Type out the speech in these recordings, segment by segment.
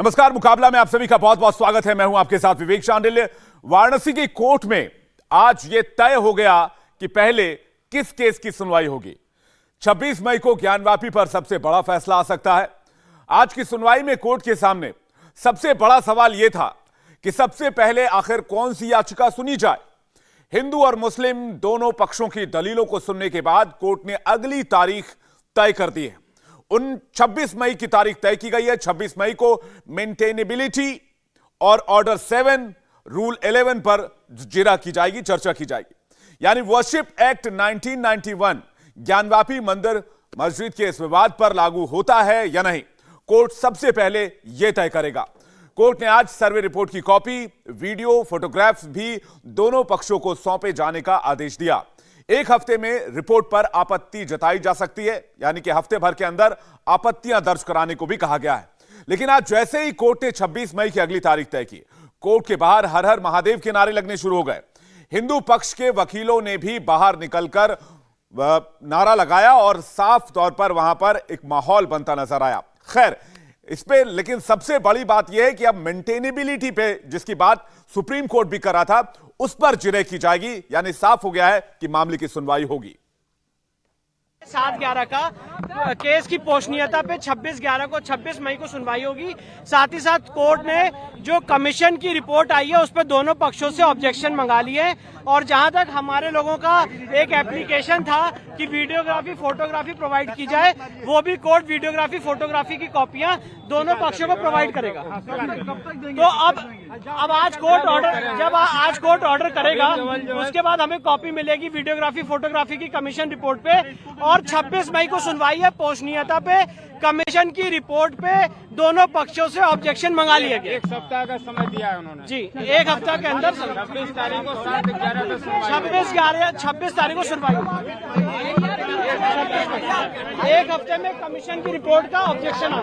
नमस्कार, मुकाबला में आप सभी का बहुत बहुत स्वागत है। मैं हूं आपके साथ विवेक शांडिल्य। वाराणसी की कोर्ट में आज यह तय हो गया कि पहले किस केस की सुनवाई होगी। 26 मई को ज्ञानवापी पर सबसे बड़ा फैसला आ सकता है। आज की सुनवाई में कोर्ट के सामने सबसे बड़ा सवाल यह था कि सबसे पहले आखिर कौन सी याचिका सुनी जाए। हिंदू और मुस्लिम दोनों पक्षों की दलीलों को सुनने के बाद कोर्ट ने अगली तारीख तय कर दी है। उन 26 मई की तारीख तय की गई है। 26 मई को मेंटेनेबिलिटी और ऑर्डर 7 रूल 11 पर जिरा की जाएगी, चर्चा की जाएगी। यानी वर्शिप एक्ट 1991 ज्ञानवापी मंदिर मस्जिद के इस विवाद पर लागू होता है या नहीं, कोर्ट सबसे पहले यह तय करेगा। कोर्ट ने आज सर्वे रिपोर्ट की कॉपी, वीडियो, फोटोग्राफ्स भी दोनों पक्षों को सौंपे जाने का आदेश दिया। एक हफ्ते में रिपोर्ट पर आपत्ति जताई जा सकती है, यानी कि हफ्ते भर के अंदर आपत्तियां दर्ज कराने को भी कहा गया है। लेकिन आज जैसे ही कोर्ट ने 26 मई की अगली तारीख तय की, कोर्ट के बाहर हर हर महादेव के नारे लगने शुरू हो गए। हिंदू पक्ष के वकीलों ने भी बाहर निकलकर नारा लगाया और साफ तौर पर वहां पर एक माहौल बनता नजर आया। खैर, इस पे लेकिन सबसे बड़ी बात यह है कि अब मेंटेनेबिलिटी पे जिसकी बात सुप्रीम कोर्ट भी कर रहा था, उस पर जिरह की जाएगी। यानी साफ हो गया है कि मामले की सुनवाई होगी। 7/11 का केस की पोषणीयता पे 26/11 को 26 मई को सुनवाई होगी। साथ ही साथ कोर्ट ने जो कमीशन की रिपोर्ट आई है उस पर दोनों पक्षों से ऑब्जेक्शन मंगा लिए। और जहां तक हमारे लोगों का एक एप्लीकेशन था कि वीडियोग्राफी फोटोग्राफी प्रोवाइड की जाए, वो भी कोर्ट वीडियोग्राफी फोटोग्राफी की कॉपियां दोनों पक्षों को प्रोवाइड करेगा। तो अब आज कोर्ट ऑर्डर, जब आज कोर्ट ऑर्डर करेगा उसके बाद हमें कॉपी मिलेगी वीडियोग्राफी फोटोग्राफी की कमीशन रिपोर्ट पे। और 26 मई को सुनवाई है पोषणीयता पे। कमीशन की रिपोर्ट पे दोनों पक्षों से ऑब्जेक्शन मंगा लिया गया। 1 सप्ताह का समय दिया है उन्होंने जी, 1 हफ्ता के अंदर 26 तारीख को 7/11 को 26 तारीख को सुनवाई होगी। 1 हफ्ते में कमीशन की रिपोर्ट का ऑब्जेक्शन आ।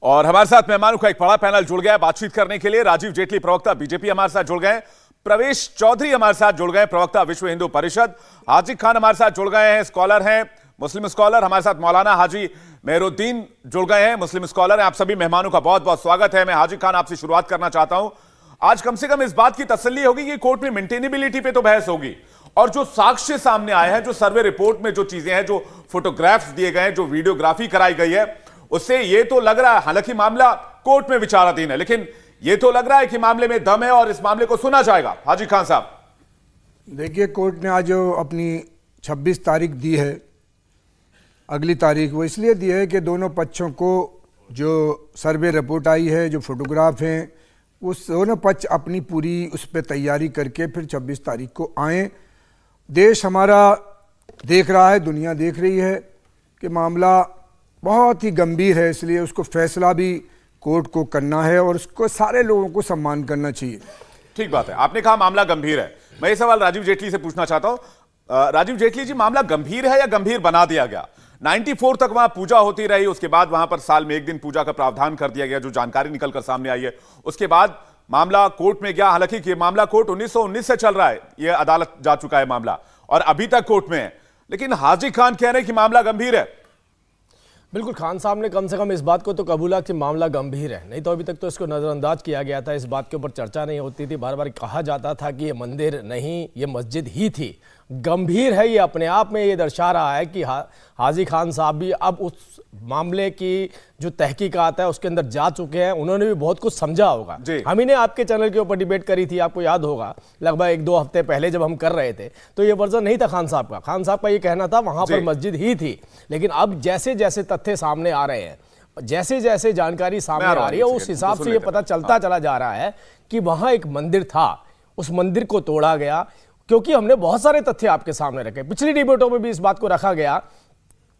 और हमारे साथ मेहमानों का एक बड़ा पैनल जुड़ गया है बातचीत करने के लिए। राजीव जेटली प्रवक्ता बीजेपी हमारे साथ जुड़ गए, प्रवेश चौधरी हमारे साथ जुड़ गए, प्रवक्ता विश्व हिंदू परिषद, हाजी खान हमारे साथ जुड़ गए हैं, स्कॉलर हैं, मुस्लिम स्कॉलर। हमारे साथ मौलाना हाजी मेहरुद्दीन जुड़ गए हैं, मुस्लिम स्कॉलर हैं। आप सभी मेहमानों का बहुत बहुत स्वागत है। मैं हाजी खान आपसे शुरुआत करना चाहता हूं। आज कम से कम इस बात की तसल्ली होगी कि कोर्ट में मेंटेनेबिलिटी पे तो बहस होगी, और जो साक्ष्य सामने आए हैं, जो सर्वे रिपोर्ट में जो चीजें हैं, जो फोटोग्राफ्स दिए गए हैं, जो वीडियोग्राफी कराई गई है, उससे यह तो लग रहा है, हालांकि मामला कोर्ट में विचाराधीन है, लेकिन यह तो लग रहा है कि मामले में दम है और इस मामले को सुना जाएगा। हाजी खान साहब, देखिए, कोर्ट ने आज जो अपनी 26 तारीख दी है, अगली तारीख, वो इसलिए दी है कि दोनों पक्षों को जो सर्वे रिपोर्ट आई है, जो फोटोग्राफ हैं, वो दोनों पक्ष अपनी पूरी उस पर तैयारी करके फिर 26 तारीख को आएँ। देश हमारा देख रहा है, दुनिया देख रही है कि मामला बहुत ही गंभीर है, इसलिए उसको फैसला भी कोर्ट को करना है और उसको सारे लोगों को सम्मान करना चाहिए। ठीक बात है, आपने कहा मामला गंभीर है। मैं ये सवाल राजीव जेटली से पूछना चाहता हूं। राजीव जेटली जी, मामला गंभीर है या गंभीर बना दिया गया? 94 तक वहां पूजा होती रही, उसके बाद वहां पर साल में 1 दिन पूजा का प्रावधान कर दिया गया, जो जानकारी निकलकर सामने आई है। उसके बाद मामला कोर्ट में गया, हालांकि ये मामला कोर्ट 1919 से चल रहा है, यह अदालत जा चुका है मामला और अभी तक कोर्ट में है, लेकिन हाजी खान कह रहे हैं कि मामला गंभीर है। बिल्कुल, खान साहब ने कम से कम इस बात को तो कबूला कि मामला गंभीर है, नहीं तो अभी तक तो इसको नज़रअंदाज किया गया था, इस बात के ऊपर चर्चा नहीं होती थी, बार बार कहा जाता था कि ये मंदिर नहीं, ये मस्जिद ही थी। गंभीर है ये अपने आप में, ये दर्शा रहा है कि हाजी खान साहब भी अब उस मामले की जो तहकीकात है उसके अंदर जा चुके हैं, उन्होंने भी बहुत कुछ समझा होगा। हम ही ने आपके चैनल के ऊपर डिबेट करी थी, आपको याद होगा, लगभग 1-2 हफ्ते पहले जब हम कर रहे थे, तो ये वर्जन नहीं था खान साहब का। खान साहब का ये कहना था वहां पर मस्जिद ही थी, लेकिन अब जैसे जैसे तथ्य सामने आ रहे हैं, जैसे जैसे जानकारी सामने आ रही है, उस हिसाब से ये पता चलता चला जा रहा है कि वहां एक मंदिर था, उस मंदिर को तोड़ा गया। क्योंकि हमने बहुत सारे तथ्य आपके सामने रखे, पिछली डिबेटों में भी इस बात को रखा गया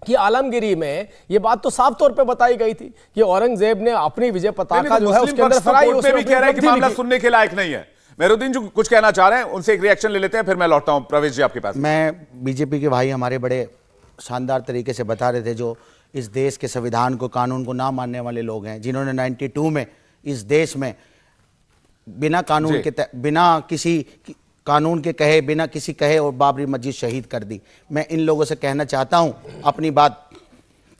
कि आलमगिरी में ये बात तो साफ तौर पे बताई गई थी कि औरंगजेब ने अपनी विजय पताका जो है उसके अंदर फहराई, उसमें भी कह रहे हैं कि मामला सुनने के लायक नहीं है। मेहरुद्दीन जी कुछ कहना चाह रहे हैं, उनसे एक रिएक्शन ले लेते हैं, फिर मैं लौटता हूं। प्रवेश जी आपके पास। मैं, बीजेपी के भाई हमारे बड़े शानदार तरीके से बता रहे थे, जो इस देश के संविधान को, कानून को ना मानने वाले लोग हैं, जिन्होंने 92 में इस देश में बिना कानून के, बिना किसी कानून के कहे, बिना किसी कहे और बाबरी मस्जिद शहीद कर दी। मैं इन लोगों से कहना चाहता हूं अपनी बात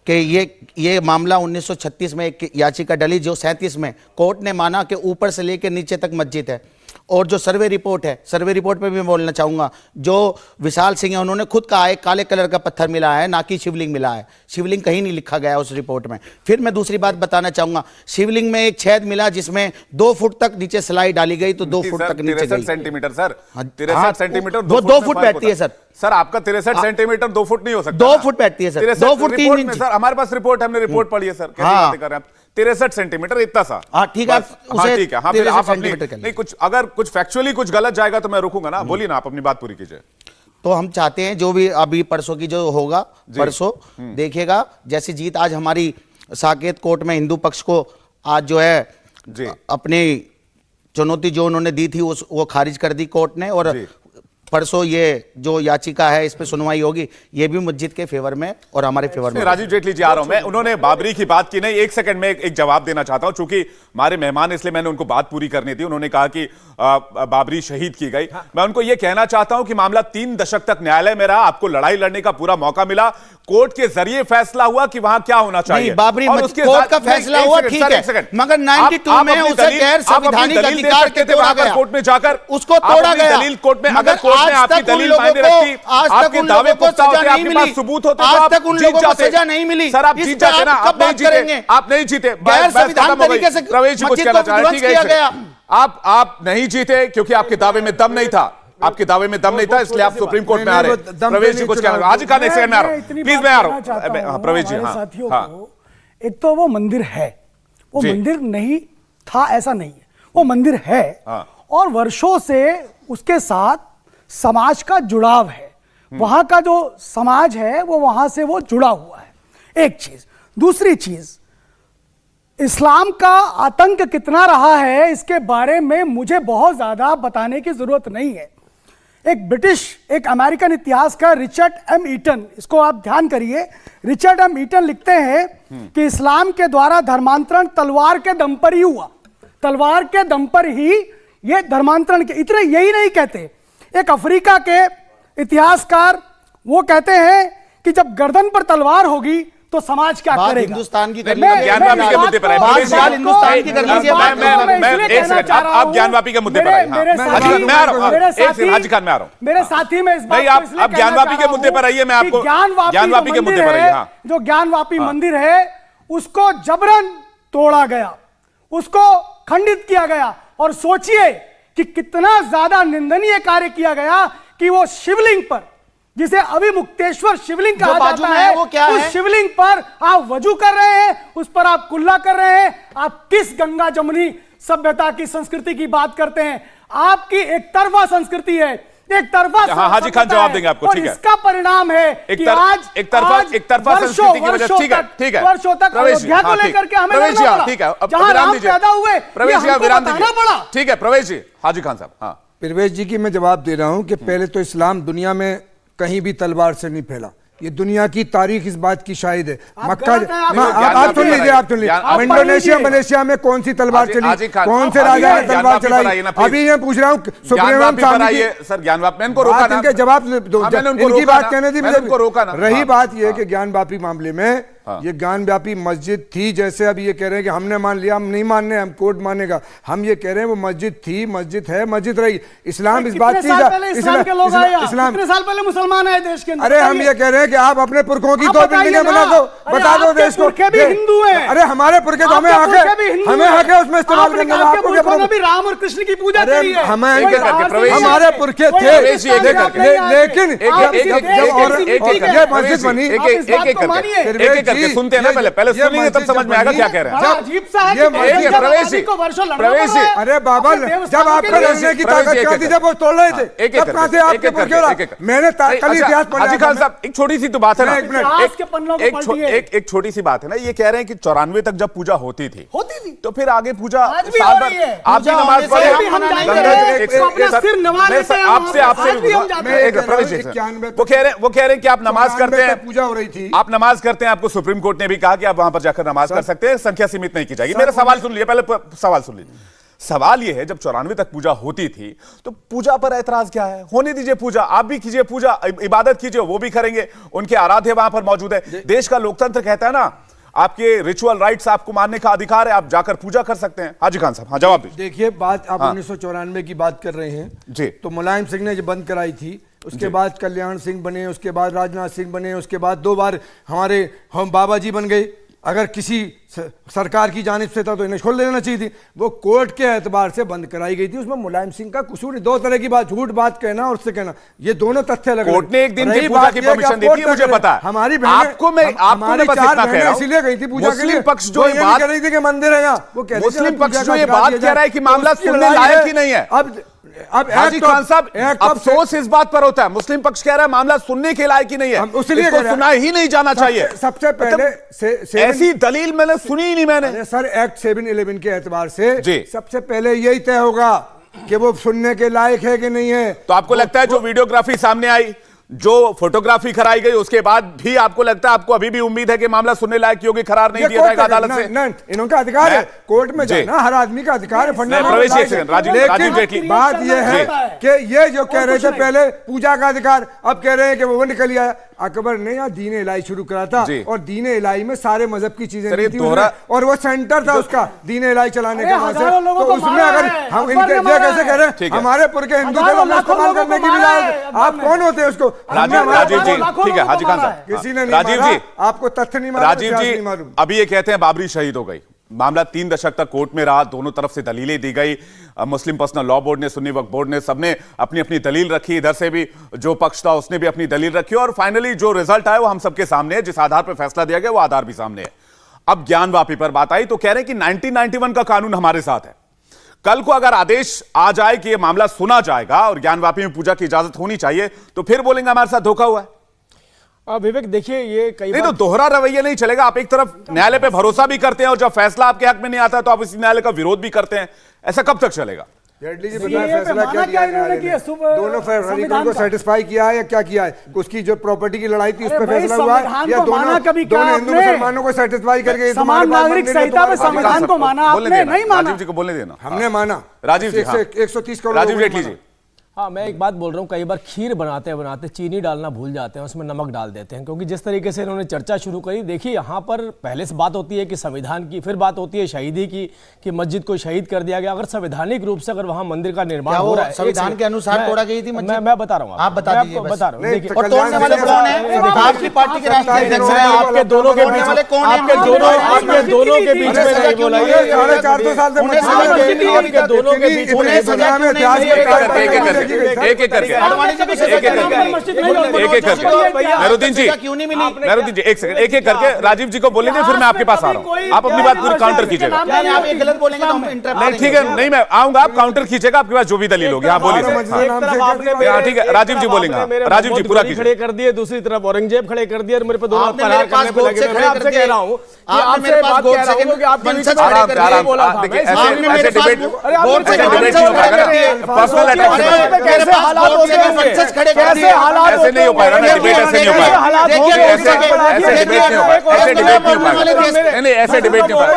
कि ये मामला 1936 में एक याचिका डली, जो 37 में कोर्ट ने माना कि ऊपर से लेकर नीचे तक मस्जिद है। और जो सर्वे रिपोर्ट है, सर्वे रिपोर्ट पे भी मैं बोलना चाहूँगा, जो विशाल सिंह है उन्होंने खुद कहा है काले कलर का पत्थर मिला है, ना कि शिवलिंग मिला है। शिवलिंग कहीं नहीं लिखा गया उस रिपोर्ट में। फिर मैं दूसरी बात बताना चाहूँगा, शिवलिंग में एक छेद मिला जिसमें 2 फुट तक नीचे सिलाई डाली गई, तो 2 फुट तक नीचे 63 सेंटीमीटर सर, 63 हाँ, सेंटीमीटर वो 2 फुट बैठती है सर। सर आपका 63 सेंटीमीटर 2 फुट नहीं हो सकता। 2 फुट बैठती है सर, 2 फुट 3 इंच। सर हमारे पास रिपोर्ट, हमने रिपोर्ट पढ़ी है सर, कैसी हाँ। बातें कर रहे हैं आप? 63 सेंटीमीटर इतना सा। हाँ ठीक है, हाँ ठीक है। हाँ फिर 63 आप अपनी सेंटीमीटर कर नहीं, कुछ अगर कुछ फैक्चुअली कुछ गलत जाएगा तो मैं रुकूंगा ना। बोलिए ना, आप अपनी बात पूरी कीजिए। तो हम चाहते हैं जो भी अभी परसों की जो होगा, परसों देखिएगा, जैसी जीत आज हमारी साकेत कोर्ट में हिंदू पक्ष को आज जो है जी अपनी चुनौती जो उन्होंने दी थी वो खारिज कर दी कोर्ट ने। और जी। परसों ये जो याचिका है इस पे सुनवाई होगी, ये भी मस्जिद के फेवर में और हमारे फेवर में। राजीव जेटली जी आ रहा हूं मैं। उन्होंने बाबरी की बात की नहीं, एक सेकंड में एक जवाब देना चाहता हूं, चूंकि हमारे मेहमान, इसलिए मैंने उनको बात पूरी करनी थी। उन्होंने कहा कि बाबरी शहीद की गई। मैं उनको यह कहना चाहता हूं कि मामला 3 दशक तक न्यायालय में रहा, आपको लड़ाई लड़ने का पूरा मौका मिला, कोर्ट के जरिए फैसला हुआ कि वहां क्या होना चाहिए। नहीं, बाबरी और उसके कोर्ट साथ- का फैसला नहीं, हुआ एक ठीक सेकंड, है, एक सेकंड। मगर 92 में अपनी उसे दलील- गैर आप अपनी संवैधानिक दलील दे अधिकार सकते के थे तोड़ा वहां पर गया, कोर्ट में जाकर, उसको आप तोड़ा अपनी गया। दलील कोर्ट में, मगर अगर कोर्ट ने आज आपकी तक उन दलील लोगों मायने को- रखती, आज तक आपके उन दावे लोगों को पुख्ता सजा होते, नहीं आपके पास मिली। सबूत होते, आज तो आप तक उन जीत लोगों को जाते। सजा नहीं मिली। सर आप इस जीत पे जाते ना, आप आप कब नहीं बात जीते, करेंगे? आप नहीं जीते। गैर बहस संविधान खत्म हो गई। तरीके से प्रवेश जी कुछ मस्जिद कहना को चाह रहे हैं, विध्वंस ठीक है, किया एक सेकंड। गया। आप नहीं जीते क्योंकि आपके दावे में दम नहीं था, आपके दावे में दम नहीं था, इसलिए आप सुप्रीम कोर्ट में आ रहे हैं। प्रवेश जी कुछ कहना, आज का नेक्स्ट सेकंड में आ रहा हूं, प्लीज मैं आ रहा हूं। प्रवेश जी हाँ साथियों हाँ को, एक तो वो मंदिर है, वो जी। मंदिर नहीं था ऐसा नहीं है, वो मंदिर है। हाँ। और वर्षों से उसके साथ समाज का जुड़ाव है, वहां का जो समाज है वो वहां से वो जुड़ा हुआ है, एक चीज। दूसरी चीज, इस्लाम का आतंक कितना रहा है इसके बारे में मुझे बहुत ज्यादा बताने की जरूरत नहीं है। एक अमेरिकन इतिहासकार रिचर्ड एम ईटन, इसको आप ध्यान करिए, रिचर्ड एम ईटन लिखते हैं कि इस्लाम के द्वारा धर्मांतरण तलवार के दम पर ही हुआ, तलवार के दम पर ही ये धर्मांतरण के। इतने यही नहीं कहते, एक अफ्रीका के इतिहासकार वो कहते हैं कि जब गर्दन पर तलवार होगी तो समाज क्या बात करेगा। हिंदुस्तान की कर मैं लीजिए, ज्ञानवापी के मुद्दे पर है। बात प्रवेश जी, हिंदुस्तान की कर लीजिए। मैं एक सेकंड, आप ज्ञानवापी के मुद्दे पर आइए। हाँ। हाजी खान, मैं आ रहा हूं, एक सेकंड, हाजी खान मैं आ रहा हूं। मेरे साथी में इस बात नहीं, को आप इसलिए कहना ज्ञानवापी चाह के मुद्दे रहा पर आइए, मैं हूं कि आपको ज्ञानवापी के मुद्दे पर आइए। हाँ। जो ज्ञानवापी मंदिर है उसको जबरन तोड़ा गया, उसको खंडित किया गया। और सोचिए कि कितना ज्यादा निंदनीय कार्य किया गया कि वो शिवलिंग पर, जिसे अभिमुक्तेश्वर शिवलिंग कहा बाजू जाता में है, है, वो क्या उस है? शिवलिंग पर आप वजू कर रहे हैं, उस पर आप कुल्ला कर रहे हैं। आप किस गंगा जमुनी सभ्यता की संस्कृति की बात करते हैं? आपकी एक तरफा संस्कृति है, एक तरफा हाँ, हाजी खान जवाब देंगे आपको, और ठीक है। इसका परिणाम है कि आज एक तरफा संस्कृति की वजह, ठीक है, ठीक है। वर्षों तक प्रवेश जी, अयोध्या को हाँ, ठीक। लेकर के हमें प्रवेश जी, लड़ना हाँ, पड़ा। ठीक है, अब जहां विराम राम दीजिए। पैदा हुए, ये प्रवेश जी, हमको विराम बताना दीजिए। पड़ा। ठीक है प्रवेश जी, हाजी खान साहब। हाँ, प्रवेश जी की मैं जवाब दे रहा हूं कि पहले तो इस्लाम दुनिया में कहीं भी तलवार से नहीं फैला, ये दुनिया की तारीख इस बात की शाहिद है। मक्का, गलत हैं, आप सुन लीजिए, आप सुन लीजिए, आप इंडोनेशिया पढ़ लीजिए। मलेशिया में कौन सी तलवार हाजी चली, खान, कौन से हाजी राजा खान, ने तलवार ज्ञानवापी पर चलाई? आइए ना, प्लीज। अभी मैं पूछ रहा हूँ सुप्रीम ज्ञानवापी पर स्वामी आइए की सर, ज्ञानवापी, मैं इनको रोका बात, ना, इनके जवाब दो, हाँ, मैंने उनको इनकी रोका बात ना, कहने दी मैंने उनको रोका ना। रही हाँ, बात ये हाँ। कि ज्ञानवापी मामले में ये ज्ञानव्यापी मस्जिद थी, जैसे अब ये कह रहे हैं कि हमने मान लिया, हम नहीं मानने, हम कोर्ट मानेगा। हम ये कह रहे हैं वो मस्जिद थी, मस्जिद है, मस्जिद रही। इस्लाम इस बात कितने साल पहले इस्लाम के लोग आए, कितने साल पहले मुसलमान आए देश के अंदर? अरे हम ये कह रहे हैं कि आप अपने पुरखों की आप दो बताइए बिल्डिंगें ना। बना दो, अरे बता दो आपके देश को। पुरखे भी हिंदू हैं। अरे हमारे पुरखे तो हमें हक है, हमें हक है उसमें इस्तेमाल करने का। आपके आपको क्या पुरखों ने प्रॉब्लम? भी राम और कृष्ण की पूजा अरे की है। हमें एक एक करके प्रवेश जी, हमारे पुरखे थे, प्रवेश जी, एक एक करके। लेकिन एक एक बनी, करके सुनते हैं ना, पहले सुनिए तब समझ में आएगा क्या कह रहे हैं। अजीब सा है ये कि मस्जिद- जब प्रवेश आजादी जी, को वर्षों लड़ना प्रवेश पड़ रहा जी, है। अरे बाबा, अपने जब देवस्थानों आपका के लिए- लड़ने की प्रवेश ताकत जी, क्या एक थी एक जब वो तोड़ रहे थे, एक एक तब कहां से करके, आपके एक एक पुरखे करके, हो एक एक रहा? मैंने कल इतिहास पढ़ा हाजी खान साहब, एक छोटी सी तो बात है ना, एक मिनट। इतिहास के पन्नों को पलटिए। एक छोटी सी बात है ना, ये कह रहे हैं कि 94 तक जब पूजा होती थी, होती थी। तो फिर आगे पूजा आज भी साल हो भर रही है। आप भी पूजा नमाज होने से पढ़े, भी हम जाते गंगा हैं, जी, एक तो अपना सर, सिर नवा मैं लेते हैं, आपसे आज भी हम भी जाते मैं हैं। एक प्रवेश जी, 91 वो कह रहे हैं कि आप नमाज करते हैं, पूजा हो रही थी। आप नमाज करते हैं, आपको सुप्रीम कोर्ट ने भी कहा कि आप वहां पर जाकर नमाज कर सकते हैं, संख्या सीमित नहीं की जाएगी। मेरा सवाल सुन लीजिए, पहले सवाल सुन लीजिए। सवाल यह है, जब 94 तक पूजा होती थी तो पूजा पर ऐतराज क्या है? होने दीजिए पूजा, आप भी कीजिए पूजा, इबादत कीजिए, वो भी करेंगे, उनके आराध्य वहां पर मौजूद है। देश का लोकतंत्र कहता है ना, आपके रिचुअल राइट्स आपको मानने का अधिकार है, आप जाकर पूजा कर सकते हैं। हाजी खान साहब, हाँ जवाब दीजिए। देखिए, बात आप 1994 की बात कर रहे हैं जी। तो मुलायम सिंह ने जब बंद कराई थी, उसके बाद कल्याण सिंह बने, उसके बाद राजनाथ सिंह बने, उसके बाद 2 बार हमारे हम बाबा जी बन गए। अगर किसी सरकार की जानिब से था तो इन्हें खोल लेना चाहिए थी। वो कोर्ट के एतबार से बंद कराई गई थी, उसमें मुलायम सिंह का कसूर नहीं। 2 तरह की बात, झूठ बात कहना और उससे कहना, ये दोनों तथ्य लग। कोर्ट ने एक दिन की पूजा की परमिशन दी थी, मुझे पता है। हमारी आपको मैं बस इतना कह रहा हूं, इसीलिए गई थी पूजा के लिए। मुस्लिम पक्ष जो ये बात कह रही थी कि मंदिर है यहाँ, वो मुस्लिम पक्ष जो ये बात कह रहा है कि मामला सुनने लायक ही नहीं है। अब हाजी खान साहब, अफसोस इस बात पर होता है, मुस्लिम पक्ष कह रहा है मामला सुनने के लायक ही नहीं है, इसको सुना ही नहीं जाना चाहिए। सबसे पहले ऐसी दलील मैंने सुनी ही नहीं। मैंने सर एक्ट 711 के एतबार से सबसे पहले यही तय होगा कि वो सुनने के लायक है कि नहीं है। तो आपको लगता है जो वीडियोग्राफी सामने आई, जो फोटोग्राफी कराई गई, उसके बाद भी आपको लगता है, आपको अभी भी उम्मीद है कि मामला सुनने लायक योग्य करार नहीं दिया जाएगा अदालत से? इनका अधिकार है कोर्ट में जाना, हर आदमी का अधिकार है। राजीव जेटली, बात यह है कि ये जो कह रहे थे पहले पूजा का अधिकार, अब कह रहे हैं कि वो निकल आया। अकबर ने यहाँ दीन इलाही शुरू करा था और दीन इलाही में सारे मजहब की चीजें थी और वो सेंटर था उसका दीन इलाही चलाने का। तो उसमें अगर हम इनके ये कैसे कह रहे हैं हमारे पुर के हिंदू धर्म इस्तेमाल करने की बजाय, आप कौन होते हैं उसको? राजीव जी, ठीक है हाजी खान साहब, किसी ने नहीं राजीव जी, आपको तथ्य नहीं मालूम, राजीव जी अभी ये कहते हैं बाबरी शहीद हो गई, मामला 3 दशक तक कोर्ट में रहा, दोनों तरफ से दलीलें दी गई, मुस्लिम पर्सनल लॉ बोर्ड ने, सुन्नी वक्फ बोर्ड ने, सबने अपनी अपनी दलील रखी, इधर से भी जो पक्ष था उसने भी अपनी दलील रखी और फाइनली जो रिजल्ट आया वो हम सबके सामने है। जिस आधार पर फैसला दिया गया वो आधार भी सामने है। अब ज्ञानवापी पर बात आई तो कह रहे हैं कि 1991 का कानून हमारे साथ है। कल को अगर आदेश आ जाए कि यह मामला सुना जाएगा और ज्ञानवापी में पूजा की इजाजत होनी चाहिए तो फिर बोलेंगे हमारे साथ धोखा हुआ है। विवेक देखिए, ये कई नहीं तो दोहरा रवैया नहीं चलेगा। आप एक तरफ न्यायालय पे भरोसा भी करते हैं और जब फैसला आपके हक में नहीं आता है तो आप इस न्यायालय का विरोध भी करते हैं, ऐसा कब तक चलेगा? जेटली जी फैसला क्या किया दोनों फरवरी को सेटिस्फाई किया है या क्या किया है? उसकी जो प्रॉपर्टी की लड़ाई थी उस पर फैसला हुआ है या दोनों हिंदू मुसलमानों को सेटिस्फाई करके समान नागरिक संहिता में संविधान को माना? आपने नहीं माना। राजीव जी को बोलने देना। हमने माना। राजीव जी 130 करोड़। राजीव जेटली जी, हाँ, मैं एक बात बोल रहा हूँ, कई बार खीर बनाते बनाते चीनी डालना भूल जाते हैं, उसमें नमक डाल देते हैं, क्योंकि जिस तरीके से इन्होंने चर्चा शुरू करी, देखिए यहाँ पर पहले से बात होती है कि संविधान की, फिर बात होती है शहीदी की कि मस्जिद को शहीद कर दिया गया। अगर संवैधानिक रूप से अगर वहाँ मंदिर का निर्माण हो रहा है, संविधान के अनुसार तोड़ा गई थी मस्जिद? मैं बता रहा हूँ, आप बता दीजिए, बता रहा हूँ। देखिए, और तोड़ने वाले कौन है? आपकी पार्टी के राष्ट्रीय अध्यक्ष हैं, आपके दोनों के बीच, आपके दोनों के बीच में नहीं बोला, 450 साल से आपके दोनों के बीच में एक एक करके मेहरुद्दीन जी, मेहरुद्दीन जी एक सेकंड, एक एक करके राजीव जी को बोलेंगे, फिर मैं आपके पास आ रहा हूँ। आप अपनी बात पूरी काउंटर कीजिएगा। आप ये गलत बोलेंगे तो हम इंटरप्ट नहीं ठीक है, नहीं मैं आऊंगा, आप काउंटर कीजिएगा, आपके पास जो भी दलील होगी। हाँ बोलिए। ठीक है, राजीव जी बोलेंगे। राजीव जी पूरा खड़े कर दिए, दूसरी तरफ औरंगजेब खड़े कर दिए और मेरे पे दोनों प्रहार करने पे लगे। मैं आपसे कह रहा हूँ कि आपसे बात कह रहा हूँ कि आप ऐसे डिबेट नहीं हो पाएगा, पर्सनल अटैक कैसे हालात हो गए, कैसे हालात ऐसे नहीं हो पाएगा ना, डिबेट ऐसे नहीं हो पाएगा, ऐसे डिबेट नहीं हो पाएगा, ऐसे डिबेट नहीं हो पाएगा, नहीं ऐसे डिबेट नहीं हो पाएगा।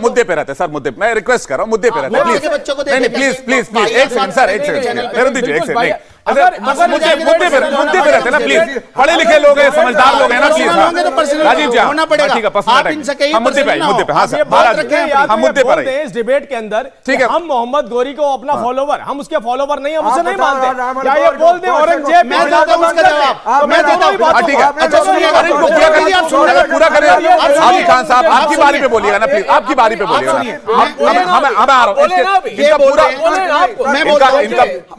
मुद्दे पे रहते सर, मुद्दे, मैं रिक्वेस्ट कर रहा हूँ, मुद्दे पे रहते प्लीज, प्लीज प्लीज प्लीज एक सेकंड सर, एक सेकंड मेरे दीजिए, एक सेकंड। अगर मुद्दे पे रहते ना प्लीज, पढ़े लिखे लोग हैं, समझदार लोग हैं ना प्लीज। राजीव जी ठीक है, पर्सनल मुद्दे पे, हाँ सर, हम मुद्दे पर इस डिबेट के अंदर ठीक है, हम मोहम्मद गोरी को अपना फॉलोवर, हम उसके फॉलोवर नहीं, हम उसे नहीं मानते। क्या ये बोल दे औरंगजेब? मैं देता हूं उसका जवाब, मैं देता हूं। ठीक है, अच्छा सुनिए, पूरा करें हाजी खान साहब, आपकी बारी पे बोलिएगा ना प्लीज, आपकी बारी पे बोलिएगा। हम आ रहा हूँ, इनका पूरा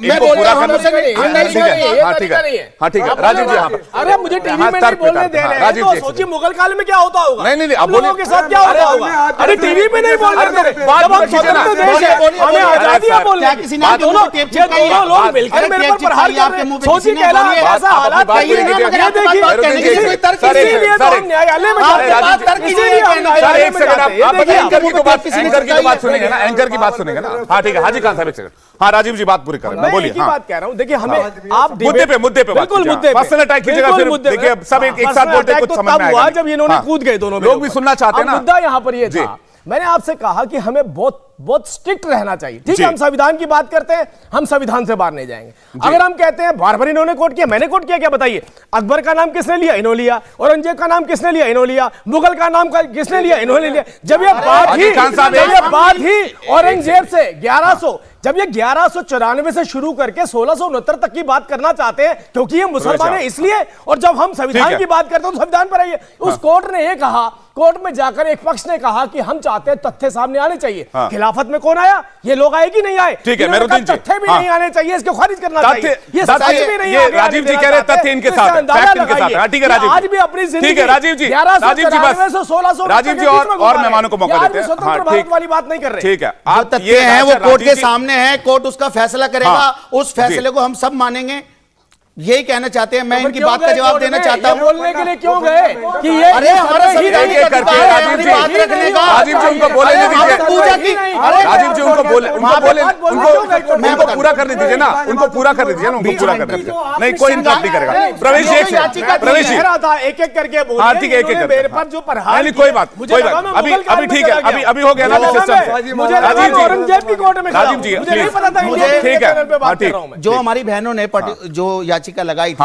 इनको पूरा करना। हाँ ठीक है राजीव जी, अरे मुझे टीवी में नहीं बोलने दे रहे हैं तो सोचिए मुगल काल में क्या होता होगा। नहीं आप लोगों के साथ क्या होता होगा? अरे टीवी पे नहीं बोलने दे रहे, जब हम स्वतंत्र देश है, हमें आजादियां बोलने की। ये दोनों लोग मिलकर मेरे पर प्रहार कर रहे हैं। सोचिए कैसा ऐसा हालात कहिए ना, ये देखिए इसीलिए तो हम न्यायालय में जाते हैं, इसीलिए हम न्यायालय में जाते हैं। आप एंकर की तो बात सुनेंगे ना, एंकर की बात सुनेंगे ना। हाँ ठीक है, हाजी खान साहब एक सेकंड। हाँ राजीव जी बात पूरी करें, मैं बोलिए। बात कह रहा हूँ, देखिए हमें आप मुद्दे पे बिल्कुल मुद्दे पर्सनल अटैक कीजिएगा, फिर देखिए सब एक साथ बोलते हैं, कुछ समझ में आएगा जब इन्होंने कूद गए दोनों लोग भी सुनना चाहते हैं ना। मुद्दा यहाँ पर ये था मैंने आपसे कहा कि हमें बहुत बहुत स्ट्रिक्ट रहना चाहिए। ठीक जी। है, हम संविधान की बात करते हैं, हम संविधान से बाहर नहीं जाएंगे। अगर हम कहते हैं बार बार इन्होंने कोट किया, मैंने कोट किया, क्या बताइए? अकबर का नाम किसने लिया? इन्होंने लिया। औरंगजेब का नाम किसने लिया? इन्होंने लिया। मुगल का नाम किसने लिया? इन्होंने लिया। जब ये बात ही औरंगजेब से 1100, जब ये 1194 से शुरू करके 1669 तक की बात करना चाहते हैं, क्योंकि ये मुसलमान है इसलिए, और जब हम संविधान की बात करते हैं तो संविधान पर आइए। उस कोर्ट ने ये कहा, कोर्ट में जाकर एक पक्ष ने कहा कि हम चाहते हैं तथ्य सामने आने चाहिए। खिलाफत में कौन आया? ये लोग आए कि नहीं आए? ठीक है, मेरुद्दीन जी, तथ्य भी नहीं आने चाहिए, इसको खारिज करना चाहिए। ये सच भी नहीं है। राजीव जी कह रहे हैं तथ्य इनके साथ है, फैक्ट इनके साथ है। ठीक है राजीव, आज भी अपनी जिंदगी, ठीक है राजीव जी, राजीव जी बस, राजीव जी और मेहमानों को मौका देते हैं। स्वतंत्र भारत वाली बात नहीं कर रहे। ठीक है, आप तथ्य हैं वो कोर्ट के सामने है, कोर्ट उसका फैसला करेगा, उस फैसले को हम सब मानेंगे, यही कहना चाहते हैं। मैं इनकी बात का जवाब देना चाहता हूं। बोलने के लिए क्यों गए कि ये अरे हमारे संविधान एक करके राजीव जी, बात रखने का, राजीव जी उनको बोले नहीं दीजिए, पूजा की, राजीव जी उनको बोले, उनको पूरा करने दीजिए ना, उनको पूरा करने दीजिए ना, उनको पूरा करने दीजिए। नहीं, कोई इंतजार नहीं करेगा। प्रवेश जी, प्रवेश जी, एक एक करके बोल, हाँ ठीक है, एक एक करके मेरे पर जो प्रहार, नहीं कोई बात, कोई बात, अभी ठीक है, अभी हो गया ना सिस्टम। मुझे राजीव जी, औरंगजेब की कोर्ट में, राजीव जी, मुझे नहीं पता था, मुझे ठीक है, हाँ ठीक, जो हमारी बहनों ने जो याचिका लगाई थी,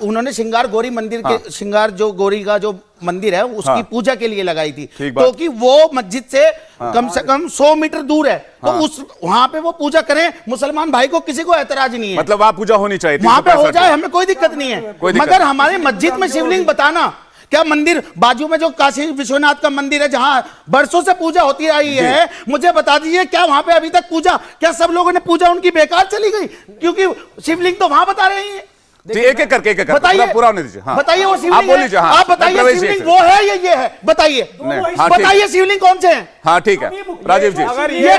उन्होंने श्रृंगार गौरी मंदिर के श्रृंगार जो गौरी का जो मंदिर है उसकी पूजा के लिए लगाई थी, क्योंकि वो मस्जिद से कम 100 मीटर दूर है, तो उस वहां पे वो पूजा करें, मुसलमान भाई को किसी को ऐतराज नहीं है। मतलब वहां पूजा होनी चाहिए, वहां पे हो जाए, हमें कोई दिक्कत नहीं है, मगर हमारे मस्जिद में शिवलिंग बताना, क्या मंदिर बाजू में जो काशी विश्वनाथ का मंदिर है जहां बरसों से पूजा होती आई है, मुझे बता दीजिए क्या वहां पे अभी तक पूजा, क्या सब लोगों ने पूजा उनकी बेकार चली गई? क्योंकि शिवलिंग तो वहां बता रहे हैं। एक एक करके बताइए, पूरा होने दीजिए। हाँ, बताइए वो शिवलिंग आप बोल लीजिए। आप बताइए शिवलिंग वो है या ये है? बताइए, बताइए शिवलिंग कौन से हैं? हाँ ठीक है राजीव जी, ये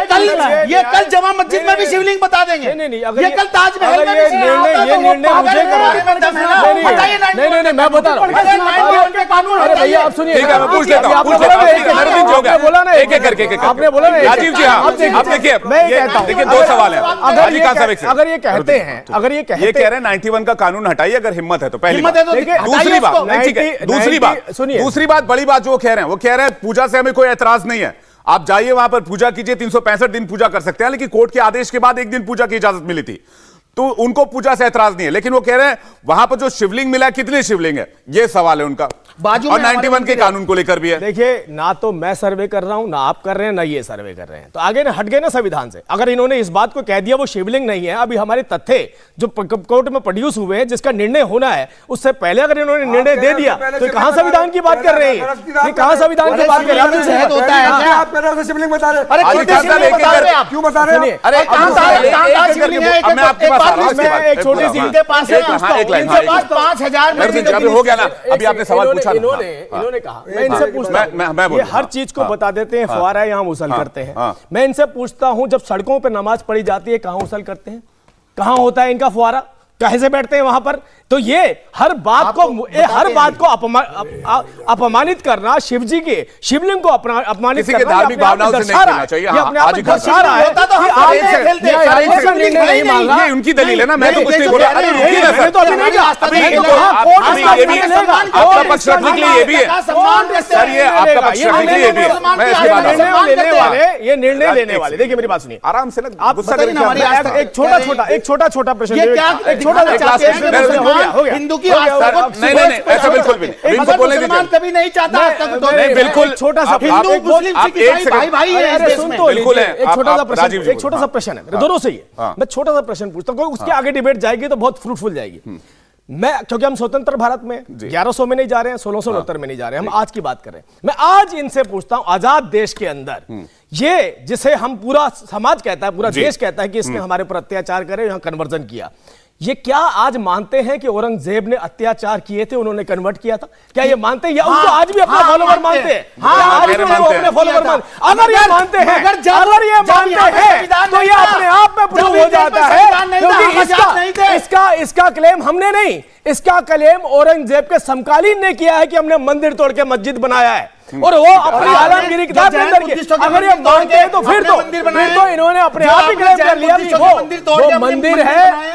कल जमा मस्जिद में भी शिवलिंग बता देंगे, ये कल ताजमहल में भी नहीं, मैं बता रहा हूँ। अरे भैया आप सुनिए, ठीक है, मैं पूछ लेता हूँ, बोला ना एक एक करके, आपने बोला ना राजीव जी। हाँ आप देखिए, मैं कहता हूँ, देखिए 2 सवाल है। अगर ये कहते हैं, ये कह रहे हैं 91 का कानून हटाइए अगर हिम्मत है तो, पहली हिम्मत है तो दूसरी बात, ठीक है, दूसरी बात बड़ी बात जो वो कह रहे हैं, वो कह रहे हैं पूजा से हमें कोई ऐतराज नहीं है, आप जाइए वहां पर पूजा कीजिए, 365 दिन पूजा कर सकते हैं, लेकिन कोर्ट के आदेश के बाद 1 दिन पूजा की इजाजत मिली थी, तो उनको पूजा से ऐतराज नहीं है। लेकिन वो कह रहे हैं वहां पर जो शिवलिंग मिला, कितने शिवलिंग है, ये सवाल है उनका, बाजू और 91 के कानून को लेकर भी है। देखिए, ना तो मैं सर्वे कर रहा हूं, ना आप कर रहे हैं, ना ये सर्वे कर रहे हैं, तो आगे हट गए ना संविधान से। अगर इन्होंने इस बात को कह दिया वो शिवलिंग नहीं है, अभी हमारे तथ्य जो कोर्ट में प्रोड्यूस हुए हैं, जिसका निर्णय होना है, उससे पहले अगर इन्होंने निर्णय दे दिया तो कहां संविधान की बात कर रहे हैं? कहां संविधान की बात कर रहे हैं? शहद होता है क्या? आप पहले शिवलिंग बता रहे, अरे क्यों बता रहे हैं? अरे मैं आपके पास आ रहा हूं, छोटी सी इनके पास है, इनके पास 5000 अभी हो गया ना, अभी आपने सवाल पूछा, इन्होंने कहा, मैं इनसे पूछता हूं, ये हर चीज को बता देते हैं, फुवारा है, यहां मुसल करते हैं। मैं इनसे पूछता हूं, जब सड़कों पर नमाज पढ़ी जाती है, कहां मुसल करते हैं? कहां होता है इनका फुवारा? कैसे बैठते हैं वहां पर? तो ये हर बात को अपमानित करना, शिव जी के शिवलिंग को अपमानित करना, धार्मिक भावनाओं से नहीं करना चाहिए। ये अपने आप में दर्शा रहा है। ये उनकी दलील है ना, मैं तो कुछ नहीं बोला। अरे रुकिए ना सर, आपका पक्ष रखने के लिए ये भी है सर, ये आपका पक्ष रखने के लिए ये भी है। मैं इसके बाद ये निर्णय लेने वाले, देखिए मेरी बात सुनिए आराम से ना, आप गुस्सा करें। एक छोटा प्रश्न, हिंदू की नहीं, ऐसा बिल्कुल भी नहीं, इनको बोलने दीजिए। कभी नहीं चाहता, नहीं बिल्कुल, छोटा सा हिंदू मुस्लिम भाई भाई है, बिल्कुल है। एक छोटा सा प्रश्न है, दोनों से ही है। मैं छोटा सा प्रश्न पूछता हूँ, उसके आगे डिबेट जाएगी तो बहुत फ्रूटफुल जाएगी। मैं, क्योंकि हम स्वतंत्र भारत में 1100 में नहीं जा रहे हैं, 1669 में नहीं जा रहे हैं, हम आज की बात कर रहे हैं। मैं आज इनसे पूछता हूं, आजाद देश के अंदर ये जिसे हम पूरा समाज कहता है, पूरा देश कहता है कि इसने हमारे ऊपर अत्याचार करे, यहां कन्वर्जन किया, ये क्या आज मानते हैं कि औरंगजेब ने अत्याचार किए थे, उन्होंने कन्वर्ट किया था? क्या ये मानते हैं, या उनको आज भी अपना फॉलोवर मानते हैं? आज भी वो अपने फॉलोवर मानते हैं। अगर ये मानते हैं, तो ये अपने आप में प्रूव हो जाता है, क्योंकि इसका क्लेम हमने नहीं, इसका क्लेम औरंगजेब के समकालीन ने किया है कि हमने मंदिर तोड़ के मस्जिद बनाया है, और वो अपनी आलमगीरी किताब के अंदर की। अगर ये मानते हैं तो फिर तो इन्होंने अपने आप ही क्लेम कर लिया कि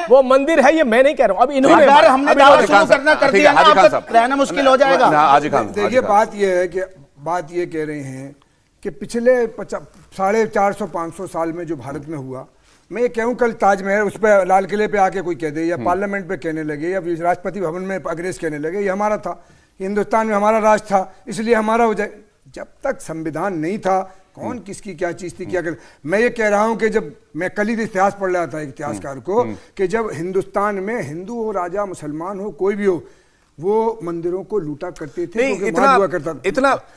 वो मंदिर है। ये मैं नहीं कह रहा हूं, अब इन्होंने हमने दावा शुरू करना कर दिया ना, रहना मुश्किल हो जाएगा। देखिए बात ये है कि बात ये कह रहे हैं कि पिछले 450-500 साल में जो भारत में हुआ, मैं ये कहूँ कल ताजमहल उस पर लाल किले पे आके कोई कह दे, या पार्लियामेंट पे कहने लगे, या राष्ट्रपति भवन में अंग्रेज कहने लगे ये हमारा था, हिंदुस्तान में हमारा राज था इसलिए हमारा हो जाए। जब तक संविधान नहीं था कौन किसकी क्या चीज थी क्या कर। मैं ये कह रहा हूं कि जब मैं कल ही इतिहास पढ़ रहा था इतिहासकार को कि जब हिंदुस्तान में हिंदू हो, राजा मुसलमान हो, कोई भी हो, वो मंदिरों को लूटा करते थे, नहीं, क्योंकि इतना वहां हुआ करता था।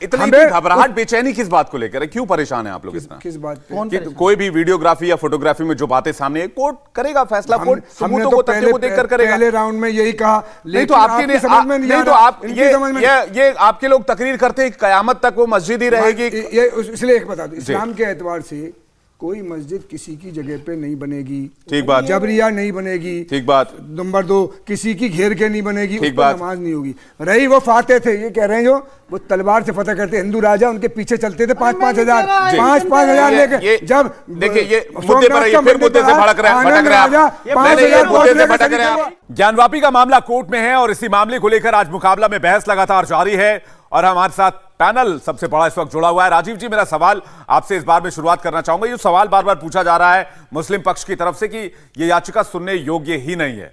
इतनी हमें घबराहट बेचैनी किस बात को लेकर है? क्यों परेशान है आप लोग इतना? किस बात पे? कि कोई भी वीडियोग्राफी या फोटोग्राफी में जो बातें सामने है, कोर्ट करेगा फैसला, कोर्ट हमने सबूतों तो को तथ्यों को देखकर करेगा। पहले राउंड में यही कहा, नहीं तो आपकी समझ में नहीं आ तो रहा, आप इनकी समझ में ये आपके लोग तकरीर करते हैं कयामत तक वो मस्जिद ही रहेगी। ये इसलिए एक बता दो, इस्लाम के एतबार से कोई मस्जिद किसी की जगह पे नहीं बनेगी, ठीक बात, जबरिया नहीं बनेगी, ठीक बात, नंबर 2 किसी की घेर के नहीं बनेगी, ठीक उस पर नमाज नहीं होगी। रही वो फाते थे, ये कह रहे हैं जो वो तलवार से फतह करते हिंदू राजा, उनके पीछे चलते थे 5-5 हजार 5-5 हजार लेके। जब देखिए ये मुद्दे पर ये फिर मुद्दे से भटक रहे हैं। ज्ञानवापी का मामला कोर्ट में है और इसी मामले को लेकर आज मुकाबला में बहस लगातार जारी है और हमारे साथ पैनल सबसे बड़ा इस वक्त जुड़ा हुआ है। राजीव जी, मेरा सवाल आपसे इस बार में शुरुआत करना चाहूंगा। ये सवाल बार बार पूछा जा रहा है मुस्लिम पक्ष की तरफ से कि ये याचिका सुनने योग्य ही नहीं है।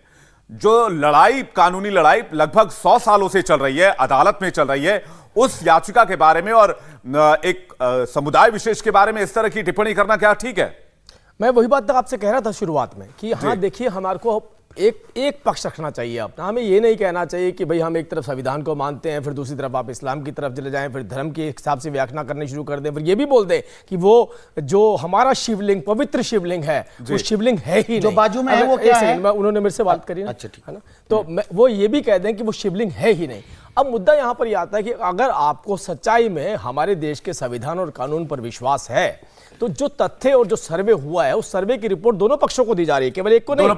जो लड़ाई, कानूनी लड़ाई लगभग 100 सालों से चल रही है, अदालत में चल रही है, उस याचिका के बारे में और एक समुदाय विशेष के बारे में इस तरह की टिप्पणी करना क्या ठीक है? मैं वही बात तक आपसे कह रहा था शुरुआत में कि हाँ देखिए, हमारे को एक पक्ष रखना चाहिए अपना। हमें ये नहीं कहना चाहिए कि भाई हम एक तरफ संविधान को मानते हैं, फिर दूसरी तरफ आप इस्लाम की तरफ चले जाएं, फिर धर्म के हिसाब से व्याख्या करनी शुरू कर दें, फिर ये भी बोल दें कि वो जो हमारा शिवलिंग, पवित्र शिवलिंग है, वो शिवलिंग है ही जो नहीं। बाजू में है वो क्या है? उन्होंने मेरे से बात करी ना, अच्छा ठीक है ना, तो वो ये भी कह दें कि वो शिवलिंग है ही नहीं। अब मुद्दा यहां पर यह आता है कि अगर आपको सच्चाई में हमारे देश के संविधान और कानून पर विश्वास है तो जो तथ्य और जो सर्वे हुआ है उस सर्वे की रिपोर्ट दोनों पक्षों को दी जा रही है, केवल एक को नहीं, दोनों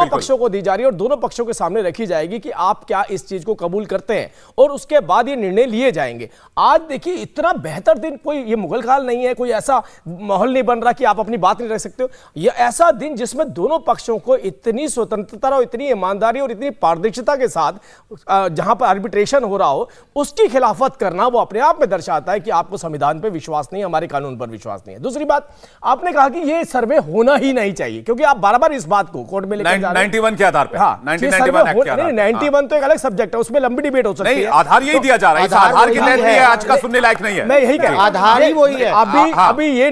पक्षों को दी जा रही है और दोनों पक्षों के सामने रखी जाएगी कि आप क्या इस चीज को कबूल करते हैं और उसके बाद ये निर्णय लिए जाएंगे। आज देखिए इतना बेहतर दिन, कोई ये मुगल काल नहीं है, कोई ऐसा माहौल नहीं बन रहा कि आप अपनी बात नहीं रख सकते हो। यह ऐसा दिन जिसमें दोनों पक्षों को इतनी स्वतंत्रता और इतनी ईमानदारी और इतनी पारदर्शिता के साथ जहां पर आर्बिट्रेशन हो रहा हो उसकी खिलाफत करना, वो अपने आप में दर्शाता है कि आपको संविधान पर विश्वास नहीं, हमारे कानून पर विश्वास नहीं है। दूसरी बात, आपने कहा कि ये सर्वे होना ही नहीं चाहिए क्योंकि आप बार-बार इस बात को कोर्ट में लेकर जा रहे हैं 91 के आधार पे। हाँ, 1991 एक्ट के आधार पे। 91 तो एक अलग सब्जेक्ट है, उसमें लंबी डिबेट हो सकती है। नहीं, आधार यही दिया जा रहा है, इस आधार के तहत ये आज का सुनने लायक नहीं है। मैं यही कह रहा हूं, आधार ही वही है। अभी ये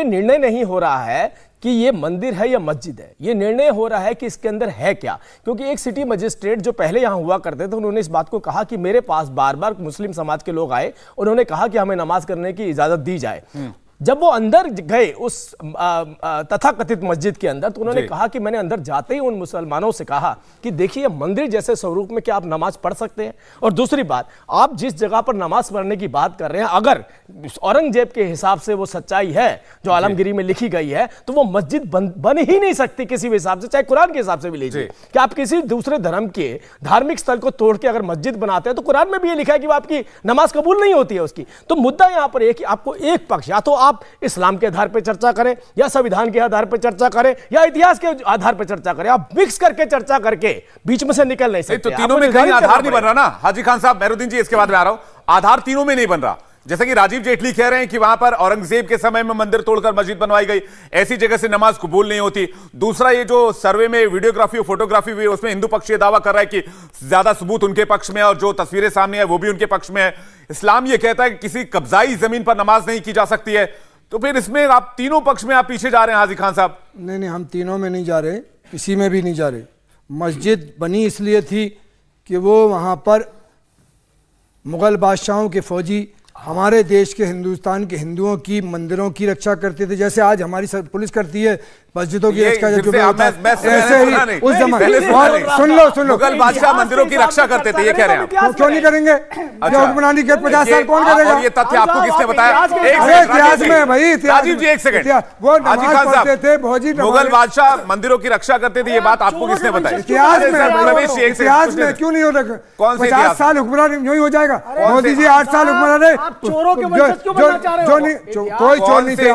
निर्णय नहीं हो रहा है कि ये मंदिर है या मस्जिद है, ये निर्णय हो रहा है कि इसके अंदर है क्या। क्योंकि एक सिटी मजिस्ट्रेट जो पहले यहां हुआ करते थे उन्होंने इस बात को कहा कि मेरे पास बार बार मुस्लिम समाज के लोग आए, उन्होंने कहा कि हमें नमाज करने की इजाजत दी जाए। जब वो अंदर गए उस तथाकथित मस्जिद के अंदर तो उन्होंने कहा कि मैंने अंदर जाते ही उन मुसलमानों से कहा कि देखिए मंदिर जैसे स्वरूप में क्या आप नमाज पढ़ सकते हैं। और दूसरी बात, आप जिस जगह पर नमाज पढ़ने की बात कर रहे हैं, अगर औरंगजेब के हिसाब से वो सच्चाई है जो आलमगिरी में लिखी गई है तो वो मस्जिद बन ही नहीं सकती किसी भी हिसाब से, चाहे कुरान के हिसाब से भी लीजिए कि आप किसी दूसरे धर्म के धार्मिक स्थल को तोड़ के अगर मस्जिद बनाते हैं तो कुरान में भी ये लिखा है कि वो आपकी नमाज कबूल नहीं होती है उसकी। तो मुद्दा यहां पर है कि आपको एक पक्ष, या तो आप इस्लाम के आधार पर चर्चा करें या संविधान के आधार पर चर्चा करें या इतिहास के आधार पर चर्चा करें, आप मिक्स करके चर्चा करके बीच में से निकल नहीं सकते। तो तीनों में कहीं आधार नहीं बन रहा ना हाजी खान साहब। मेहरुद्दीन जी, इसके बाद में आ रहा हूं, आधार तीनों में नहीं बन रहा। जैसे कि राजीव जेटली कह रहे हैं कि वहां पर औरंगजेब के समय में मंदिर तोड़कर मस्जिद बनवाई गई, ऐसी जगह से नमाज कबूल नहीं होती। दूसरा, ये जो सर्वे में वीडियोग्राफी और फोटोग्राफी हुई उसमें हिंदू पक्ष ये दावा कर रहा है कि ज्यादा सबूत उनके पक्ष में और जो तस्वीरें सामने है वो भी उनके पक्ष में है। इस्लाम ये कहता है कि किसी कब्जाई जमीन पर नमाज नहीं की जा सकती है। तो फिर इसमें आप तीनों पक्ष में आप पीछे जा रहे हैं हाजी खान साहब। नहीं, हम तीनों में नहीं जा रहे, किसी में भी नहीं जा रहे। मस्जिद बनी इसलिए थी कि वो वहाँ पर मुगल बादशाहों के फौजी हमारे देश के, हिंदुस्तान के हिंदुओं की मंदिरों की रक्षा करते थे, जैसे आज हमारी पुलिस करती है मस्जिदों की रक्षा। जो भी होता है ऐसे ही उस जमाने। सुन लो मुगल बादशाह मंदिरों की रक्षा करते थे, ये कह रहे हैं। क्यों नहीं करेंगे? हुक्मरानी के 50 साल कौन करेगा? और ये तथ्य आपको किसने बताया? इतिहास में भाई, राजीव जी एक सेकंड, वो नमाज पढ़ते थे फौजी, मुगल बादशाह मंदिरों की रक्षा करते थे, ये बात आपको किसने बताई? इतिहास में क्यों नहीं हो रहा? 50 साल हुक्मरान यूं ही हो जाएगा। मोदी जी 8 साल हुक्मरान रहे, कोई चोर नहीं थे,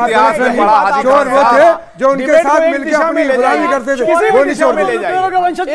चोर वो थे जो उनके साथ साथ मिलकर अपनी गुलामी करते थे, वो नहीं छोड़ ले जाइए।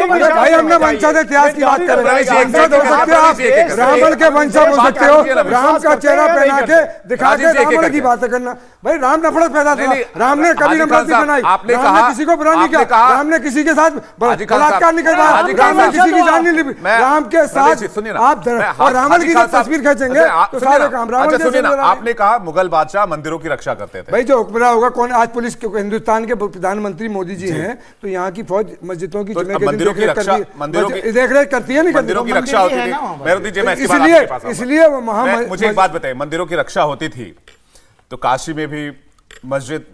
अरे भाई हमने वंशज इतिहास की बात कर रहे हैं, वंशज हो सकते हो आप, रावण के वंशज हो सकते हो, राम का चेहरा पहना के दिखा के रावण की बातें करना। भाई राम नफरत पैदा था, राम ने कभी नफरत नहीं बनाई, राम ने किसी को बुरा नहीं किया, राम ने किसी के साथ बलात्कार नहीं करवाया, राम ने किसी की जान नहीं ली। राम के साथ आप और रावण की जब तस्वीर खींचेंगे तो सारे काम रावण सुनिए ना, आपने कहा मुगल बादशाह मंदिरों की रक्षा करते थे। भाई जो हुक्मरान होगा कौन, आज पुलिस के हिंदुस्तान के प्रधानमंत्री मोदी जी हैं, तो यहाँ की फौज मस्जिदों की मंदिरों की रक्षा, मंदिरों की देखरेख करती है, नहीं मंदिरों की रक्षा होती थी। इसलिए वो मुझे एक बात बताइए, मंदिरों की रक्षा होती थी तो काशी में भी मस्जिद,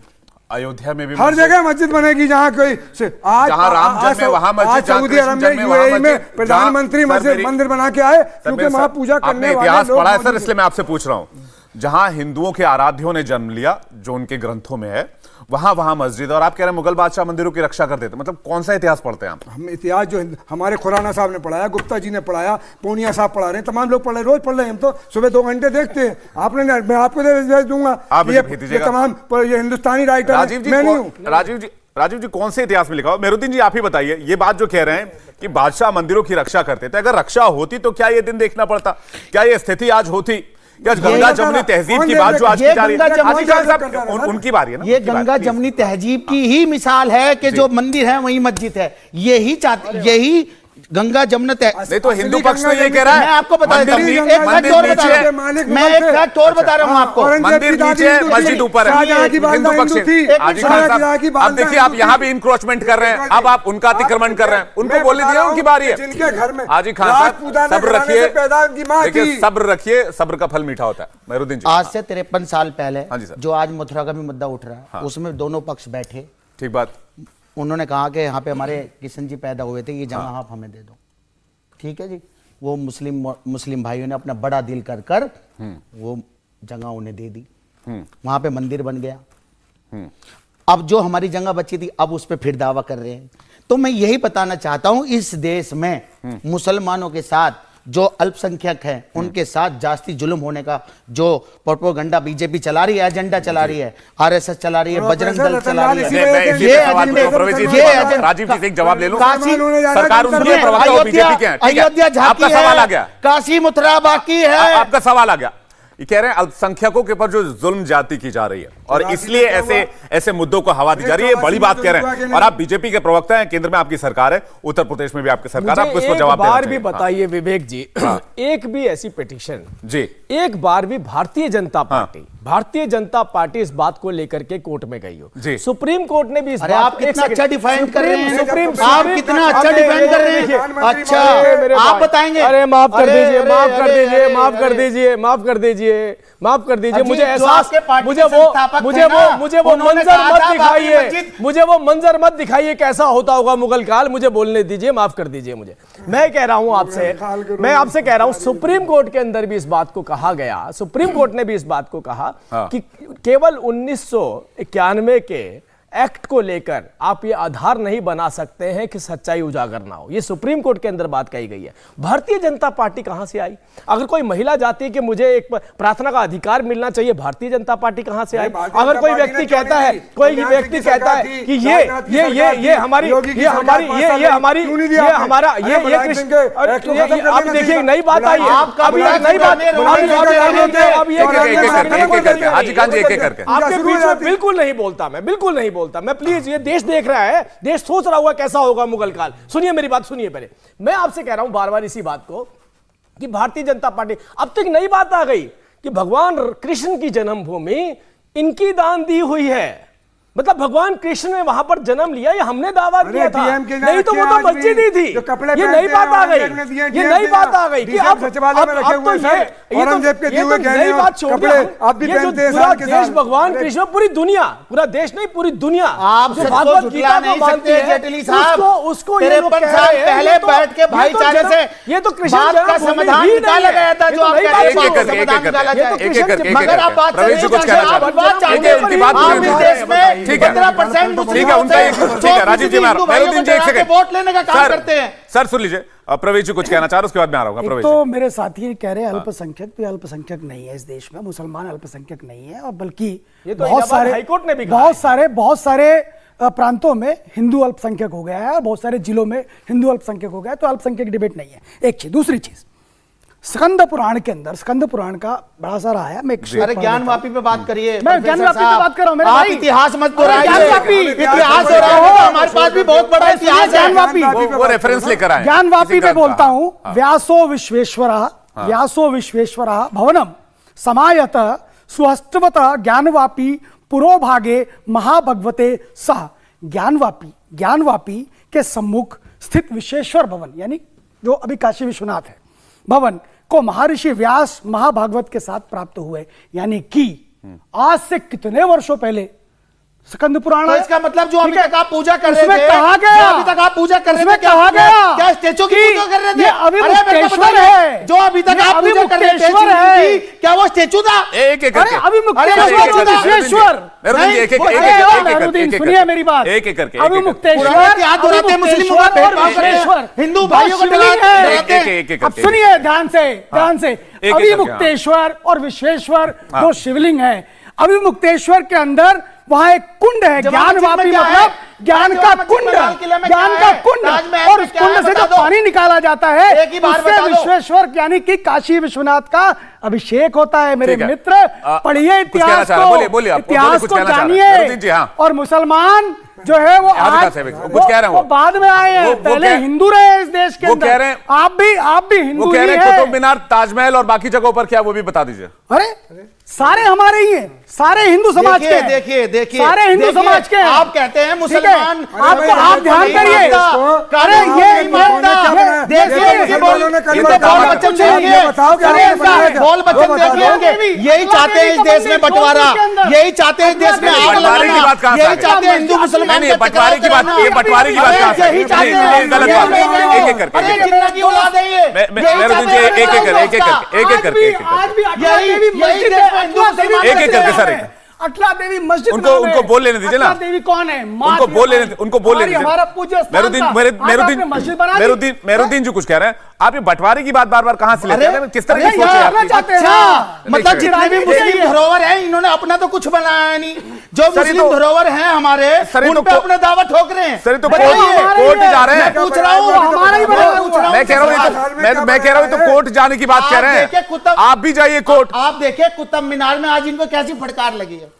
अयोध्या में भी हर जगह मस्जिद बनेगी जहाँ कोई आज जहाँ राम जन्म है वहाँ मस्जिद, सऊदी अरब में यूएई में प्रधानमंत्री मस्जिद मंदिर बना के आए क्योंकि वहाँ पूजा करने वाले इतिहास लोग पढ़ा है सर, इसलिए मैं आपसे पूछ रहा हूँ। जहां हिंदुओं के आराध्यों ने जन्म लिया, जो उनके ग्रंथों में है, वहां मस्जिद, और आप कह रहे हैं मुगल बादशाह मंदिरों की रक्षा करते थे। मतलब कौन सा इतिहास पढ़ते हैं आप? हम इतिहास जो हमारे खुराना साहब ने पढ़ाया, गुप्ता जी ने पढ़ाया, पूनिया साहब पढ़ा रहे हैं, तमाम लोग पढ़ रहे हैं, रोज पढ़ रहे हैं। हम तो सुबह 2 घंटे देखते हैं। आपने, मैं आपको भेज दूंगा, ये तमाम ये हिंदुस्तानी राइटर मैं नहीं हूँ। राजीव जी कौन से इतिहास में लिखा हो? मेहरुद्दीन जी आप ही बताइए, ये बात जो कह रहे हैं कि बादशाह मंदिरों की रक्षा करते थे, अगर रक्षा होती तो क्या ये दिन देखना पड़ता? क्या ये स्थिति आज होती? क्या गंगा जमुनी तहजीब की बात जो आज की जा रही है, उनकी बारी है ना? ये गंगा जमुनी तहजीब की ही मिसाल है कि जो मंदिर है वही मस्जिद है। यही गंगा जमुना नहीं तो हिंदू पक्ष तो ये कह रहा है। मैं आपको बता देता हूं, मैं एक फैक्ट और बता रहा हूं आपको। मंदिर नीचे है, मस्जिद ऊपर है, हिंदू पक्ष है। अब देखिए आप यहाँ भी इंक्रोचमेंट कर रहे हैं, अब आप उनका अतिक्रमण कर रहे हैं। उनको बोलने दिया, उनकी बारी है। जिनके घर में हाजी खान साहब सब्र रखिए, देखिए सब्र रखिए, सब्र का फल मीठा होता है। मेहरुद्दीन जी, आज से 53 साल पहले जो आज मथुरा का भी मुद्दा उठ रहा है, उसमें दोनों पक्ष बैठे, ठीक बात। उन्होंने कहा कि यहाँ पे हमारे किशन जी पैदा हुए थे, ये जगह आप हमें दे दो। ठीक है जी, वो मुस्लिम भाइयों ने अपना बड़ा दिल कर वो जगह उन्हें दे दी, वहां पे मंदिर बन गया। अब जो हमारी जगह बची थी, अब उस पे फिर दावा कर रहे हैं। तो मैं यही बताना चाहता हूं, इस देश में मुसलमानों के साथ जो अल्पसंख्यक हैं उनके साथ जास्ती जुल्म होने का जो प्रोपेगेंडा बीजेपी चला रही है, एजेंडा चला रही है, आरएसएस चला रही है, बजरंग दल चला रही है, ये राजीव जी एक जवाब ले लो। सरकार उनके प्रवक्ता और बीजेपी के हैं, अयोध्या झांकी आपका सवाल आ गया, काशी मथुरा बाकी है। आपका सवाल आ गया। ये कह रहे हैं अल्पसंख्यकों के ऊपर जो जुल्म ज्यादती की जा रही है और इसलिए ऐसे मुद्दों को हवा दी जा रही है, बड़ी बात कह रहे हैं। और आप बीजेपी के प्रवक्ता हैं, केंद्र में आपकी सरकार है, उत्तर प्रदेश में भी आपकी सरकार है, आपको इसको जवाब देना चाहिए। भी बताइए विवेक जी, एक भी ऐसी पिटीशन जी, एक बार भी भारतीय जनता पार्टी इस बात को लेकर के कोर्ट में गई हो? सुप्रीम कोर्ट ने भी इस बात आप कितना अच्छा डिफाइन कर रहे हैं, आप कितना अच्छा डिफाइन कर रहे हैं। अच्छा आप बताएंगे? अरे माफ कर दीजिए, माफ कर दीजिए, माफ कर दीजिए, माफ कर दीजिए, माफ कर दीजिए। मुझे एहसास, मुझे वो मंजर मत दिखाइए, मुझे वो मंजर मत दिखाइए कैसा होता होगा मुगल काल। मुझे बोलने दीजिए, माफ कर दीजिए मुझे। मैं कह रहा हूं आपसे, मैं आपसे कह रहा हूं, सुप्रीम कोर्ट के अंदर भी इस बात को कहा गया, सुप्रीम कोर्ट ने भी इस बात को कहा कि केवल 1991 के एक्ट को लेकर आप ये आधार नहीं बना सकते हैं कि सच्चाई उजागर ना हो। ये सुप्रीम कोर्ट के अंदर बात कही गई है। भारतीय जनता पार्टी कहां से आई? अगर कोई महिला चाहती है कि मुझे एक प्रार्थना का अधिकार मिलना चाहिए, भारतीय जनता पार्टी कहां से आई? अगर कोई व्यक्ति कहता है, कोई व्यक्ति कहता है कि ये हमारी अब देखिए नई बात आई है, अब ये नई बात, हाजी खान जी एक करके आपके बीच में बिल्कुल नहीं बोलता, मैं बिल्कुल नहीं बोलता मैं। प्लीज, ये देश देख रहा है, देश सोच रहा होगा कैसा होगा मुगल काल। सुनिए मेरी बात, सुनिए पहले। मैं आपसे कह रहा हूं बार बार इसी बात को कि भारतीय जनता पार्टी, अब तक नई बात आ गई कि भगवान कृष्ण की जन्मभूमि इनकी दान दी हुई है। मतलब भगवान कृष्ण ने वहां पर जन्म लिया, ये हमने दावा किया था, नहीं तो वो तो मस्जिद ही थी। ये नई बात आ गई, ये नई बात आ गई कि अब तो नई बात छोड़ के ये जो पूरा देश भगवान कृष्ण, पूरी दुनिया, पूरा देश नहीं पूरी दुनिया आप भागवत गीता को मानते हैं, जेटली साहब, उसको 53 साल पहले बैठ के भाईचारे से ये तो कृष्ण का समाधान निकाला गया था, जो आप कह रहे हैं। मगर आप बात कर रहे हैं ठीक है, 15% ठीक है, उनका एक, ठीक है, राजीव जी, मेहरुद्दीन जी एक सेकंड, वोट लेने का काम करते हैं। सर सुन लीजिए, प्रवेश जी कुछ कहना चाह रहे, उसके बाद मैं आ रहा हूँ एक प्रवेश तो जी। मेरे साथी कह रहे हैं अल्पसंख्यक, तो अल्पसंख्यक नहीं है इस देश में, मुसलमान अल्पसंख्यक नहीं है, और बल्कि ये तो इलाहाबाद हाईकोर्ट ने भी कहा बहुत सारे प्रांतों में हिंदू अल्पसंख्यक हो गया है और बहुत सारे जिलों में हिंदू अल्पसंख्यक हो गया है, तो अल्पसंख्यक डिबेट नहीं है। एक चीज, दूसरी चीज, स्कंद पुराण के अंदर, स्कंद पुराण का बड़ा सारा आया, मैं एक श्लोक अरे पढ़ ज्ञान देता हूं। वापी पे बात करिए। मैं ज्ञानवापी पे बात कर रहा हूं मेरे आप भाई। इतिहास मत अरे दोहराइए। ज्ञानवापी, इतिहास दोहराइए, हमारे पास भी बहुत बड़ा इतिहास है। ज्ञानवापी, वो रेफरेंस लेकर आए ज्ञानवापी पे बोलता हूं, व्यासो विश्वेश्वरः भवनम समायत सुहस्टवत ज्ञानवापी पुरोभागे महाभगवते सह। ज्ञानवापी के सम्मुख स्थित विश्वेश्वर भवन, यानी जो अभी काशी विश्वनाथ है, भवन को महर्षि व्यास महाभागवत के साथ प्राप्त हुए, यानी कि आज से कितने वर्षों पहले स्कंद पुराण तो है। इसका मतलब जो अभी ठीक है? तक आप पूजा कर रहे उसमें थे, कहा गया, जो अभी तक आप पूजा कर रहे थे, उसमें कहा गया क्या स्टेचू की कि पूजा कर रहे थे? ये अरे मेरे को अविमुक्तेश्वर बताइए, है, जो अभी तक ये आप पूजा कर रहे थे अविमुक्तेश्वर स्टेचू है। की, क्या वो स्टेचू था? एक एक अरे करके अविमुक्तेश्वर और विश्वेश्वर। मेहरुद्दीन जी, एक एक अरे करके मेहरुद्दीन, सुनिए मेरी बात। एक एक करके अविमुक्तेश्वर, पुराने इतिहास दोहराते हैं, मुस्लिमों का अविमुक्तेश्वर और भेदभाव करते हैं, विश्वेश्वर, हिंदू दो भाइयों को शिवलिंग डराते है। डराते हैं। एक अब सुनिए ध्यान से एक अविमुक्तेश्वर और विश्वेश्वर दो शिवलिंग है। अविमुक्तेश्वर के अंदर वहां एक कुंड है, ज्ञानवापी मतलब ज्ञान का कुंड, ज्ञान का कुंड, और उस कुंड से जो पानी निकाला जाता है एक ही बार उससे बता दो। विश्वेश्वर यानी कि काशी विश्वनाथ का अभिषेक होता है। मेरे ठीक है। मित्र, पढ़िए कुछ कहना इतिहास चाह रहे हैं, को, बोलिए, बोलिए आप, बोलिए, इतिहास कुछ को कहना चाह रहे हैं। मेहरुद्दीन जी, जानिए। हाँ। और मुसलमान जो है वो आज आज कुछ कह रहे हैं वो बाद में आए हैं, वो पहले कह- हिंदू रहे इस देश के वो अंदर। कह रहे हैं- आप भी हिंदू वो कह ही रहे हैं हैं। कुतुब मीनार, ताजमहल और बाकी जगहों पर क्या, वो भी बता दीजिए। अरे सारे हमारे ही हैं, सारे हिंदू समाज के हैं। देखिए सारे हिंदू समाज के हैं। आप कहते हैं ठीक है? मुसलमान, आप ध्यान करिए। अरे ये देखिए बॉल बच्चन देखिए, यही चाहते हैं इस देश में बंटवारा, यही चाहते हैं इस देश में आग बंटवारे की बात कहाँ लगाना, से आ यही गई? चाहते हैं हिंदू मुसलमान नहीं, बंटवारे की बात, ये बंटवारे की बात कहाँ से? यही चाहते हैं, ये गलत बात है। एक एक करके, अरे जिन्ना की औलाद है ये, मेहरुद्दीन जी, एक एक करके आज भी अटला यही- देवी यही मस्जिद देश है, में हिंदू अटला देवी मुसलमान एक एक करके मस्जिद सर, है। एक। अटला देवी मस्जिद उनको- बना रहे उनको हैं। बोल लेने दीजिए ना। अटला देवी कौन है? माँ उनको थी बोल लेने, हमारी। उनको बोल लेने हमारा पूज्य स्थान था। मस्जिद बना दी। मेहरुद्दीन जी कुछ कह रहे हैं, आप ये बंटवारे की बात बार बार कहां से लेते हैं? किस तरह की अरे सोच है यहाँ आपकी? करना चाहते हैं। अच्छा, मतलब नहीं, जितने भी नहीं, मुस्लिम नहीं, धरोहर हैं, इन्होंने अपना तो कुछ बनाया नहीं। जो सर, ये मुस्लिम तो- धरोहर हैं हमारे, सर, ये उन तो पे को- अपने दावा ठोक रहे हैं। सर, ये तो बताइए। कोर्ट जा रहे हैं। मैं पूछ रहा हूँ, वो हमारा ही बना हुआ है। मैं कह रहा हूं, मैं कह रहा हूं, तो कोर्ट जाने की बात आप कह रहे देखिए हैं। कुतुब- आप भी जाइए कोर्ट। आप देखिए कुतुब मीनार में आज इनको कैसी फटकार लगी है।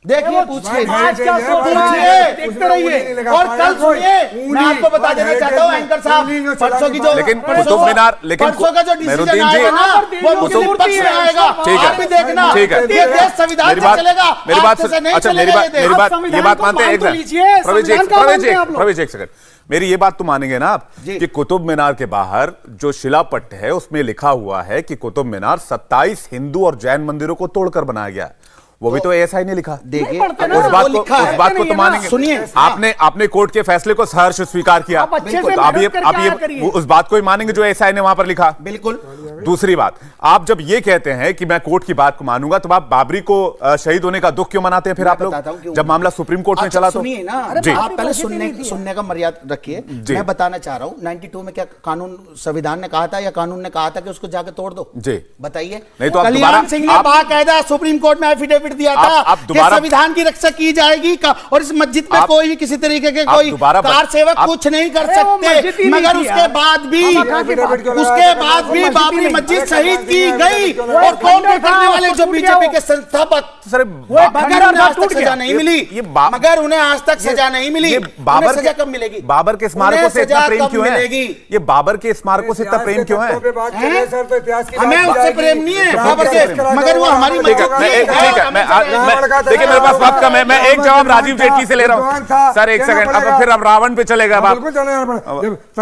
देखिए, पूछिए, आज क्या सोच रहा है? पूछिए, देखते रहिए। और कल सुनिए, मैं आपको बता देना चाहता हूँ एंकर साहब, परसों की जो लेकिन परसों कुतुब को- मीनार, लेकिन परसों का जो डिसीजन मेहरुद्दीन जी- आएगा ना, वो मुस्लिम कुतुब- पक्ष में आएगा। ठीक है। आप भी देखना, ठीक है। ये देश संविधान मेरी से बात, चलेगा, मेरी बात आपसे सुन- नहीं अच्छा, चलेगा ये देश। ये बात संविधान को मानते हैं। मान एक तो सेकंड। लीजिए, संविधान का मानते हैं आप लोग। प्रवेश एक सेकंड, मेरी ये बात तो मानेंगे ना आप कि कुतुब मीनार के बाहर जो शिलापट्ट है उसमें लिखा हुआ है कि कुतुब मीनार 27 हिंदू और जैन मंदिरों को तोड़कर बनाया गया है। वो भी तो एएसआई ने लिखा। देखिए, पढ़ते ना, उस बात वो को लिखा है। उस बात को तो नहीं है मानेंगे। ना। सुनिए, आपने कोर्ट के फैसले को सहर्ष स्वीकार किया। आप अच्छे से तो आप मेहनत करके आप आया करिए। ये उस बात को ही मानेंगे जो एएसआई ने वहां पर लिखा। बिल्कुल। दूसरी बात, आप जब ये कहते हैं कि मैं कोर्ट की बात को मानूंगा, तो आप बाबरी को शहीद होने का दुख क्यों मनाते हैं फिर मैं आप लोग, बताता हूं क्यों। जब मामला सुप्रीम कोर्ट में अच्छा, चला तो? सुनिए ना, जी। आप पहले सुनने का मर्यादा रखिए। मैं बताना चाह रहा हूँ, 92 में क्या कानून संविधान ने कहा था या कानून ने कहा था कि उसको जाके तोड़ दो? जी। बताइए। नहीं तो आप कल्याण दोबारा- सिंह ने आप- बाकायदा सुप्रीम कोर्ट में एफिडेविट दिया था आप कि दोबारा- संविधान की रक्षा की जाएगी और इस मस्जिद में आप- कोई भी किसी तरीके के आप कोई दोबारा कार सेवक आप- कुछ नहीं कर अरे वो मस्जिद सकते। ही नहीं मगर थी उसके यार। बाद भी बाबरी मस्जिद शहीद की गई। और कौन करने वाले जो बीजेपी के संस्थापक, सर, मगर उन्हें आज तक सजा नहीं मिली। ये मगर उन्हें आज तक सजा नहीं मिली। ये उन्हें सजा कब मिलेगी? बाबर के स्मारकों उन्हें से इतना सजा प्रेम कब क्यों है? मिलेगी? ये बाबर के स्मारकों से इतना प्रेम क्यों है? हमें उससे प्रेम नहीं है बाबर के, मगर वो हमारी ठीक है, ठीक है, देखिए मेरे पास वक्त कम है, मैं एक जवाब राजीव जेटली से ले रहा हूं। सर एक सेकंड, अब फिर अब रावण पे चलेगा।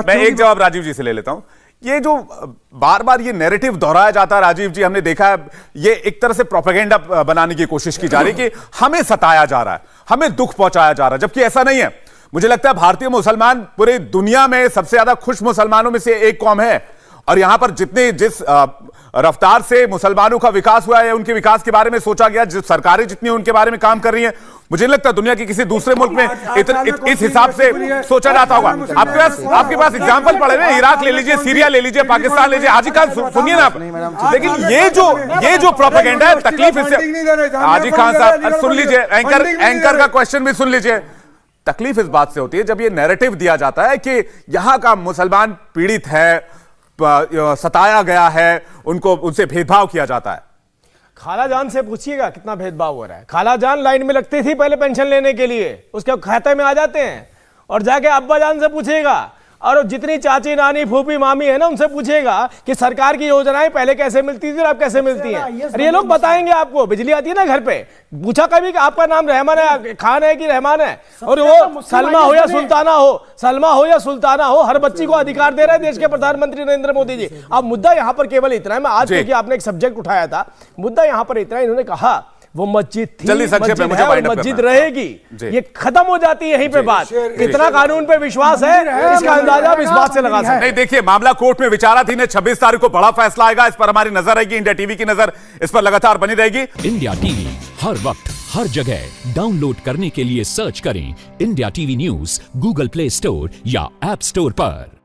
मैं एक जवाब राजीव जी से ले लेता हूं। ये जो बार बार ये नैरेटिव दोहराया जाता है राजीव जी, हमने देखा है ये एक तरह से प्रोपेगेंडा बनाने की कोशिश की जा रही है कि हमें सताया जा रहा है, हमें दुख पहुंचाया जा रहा है, जबकि ऐसा नहीं है। मुझे लगता है भारतीय मुसलमान पूरी दुनिया में सबसे ज्यादा खुश मुसलमानों में से एक कौम है। और यहां पर जिस रफ्तार से मुसलमानों का विकास हुआ है, उनके विकास के बारे में सोचा गया, जो सरकारें जितनी उनके बारे में काम कर रही हैं, मुझे नहीं लगता दुनिया के किसी दूसरे मुल्क में इस हिसाब से सोचा जाता होगा। आपके पास एग्जाम्पल पड़े ना, इराक ले लीजिए, सीरिया ले लीजिए, पाकिस्तान ले लीजिए। हाजी खान सुनिए ना आप, लेकिन ये जो प्रोपेगेंडा है, तकलीफ इससे, हाजी खान साहब सुन लीजिए, एंकर का क्वेश्चन भी सुन लीजिए। तकलीफ इस बात से होती है जब ये नैरेटिव दिया जाता है कि यहां का मुसलमान पीड़ित है, सताया गया है, उनसे भेदभाव किया जाता है। खालाजान से पूछिएगा कितना भेदभाव हो रहा है। खालाजान लाइन में लगती थी पहले पेंशन लेने के लिए, उसके खाते में आ जाते हैं। और जाके अब्बाजान से पूछिएगा, और जितनी चाची नानी फूफी मामी है ना, उनसे पूछिएगा कि सरकार की योजनाएं पहले कैसे मिलती थी और अब कैसे मिलती हैं। अरे ये लोग बताएंगे आपको। बिजली आती है ना घर पे, पूछा कभी कि आपका नाम रहमान है, खान है कि रहमान है, और वो सलमा हो या सुल्ताना हो, सलमा हो या सुल्ताना हो, हर बच्ची को अधिकार दे रहे हैं देश के प्रधानमंत्री नरेंद्र मोदी जी। अब मुद्दा यहाँ पर केवल इतना है, मैं आज क्योंकि आपने एक सब्जेक्ट उठाया था, मुद्दा यहाँ पर इतना, इन्होंने कहा वो मस्जिद थी, मस्जिद है और मस्जिद रहेगी, ये खत्म हो जाती है यहीं पे बात। इतना कानून पे विश्वास है, इसका अंदाजा आप इस बात से लगा सकते हैं। नहीं, देखिए, मामला कोर्ट में विचाराधीन है, 26 तारीख को बड़ा फैसला आएगा, इस पर हमारी नजर रहेगी, इंडिया टीवी की नजर इस पर लगातार बनी रहेगी। इंडिया टीवी हर वक्त हर जगह डाउनलोड करने के लिए सर्च करें India TV news Google play store या ऐप स्टोर पर।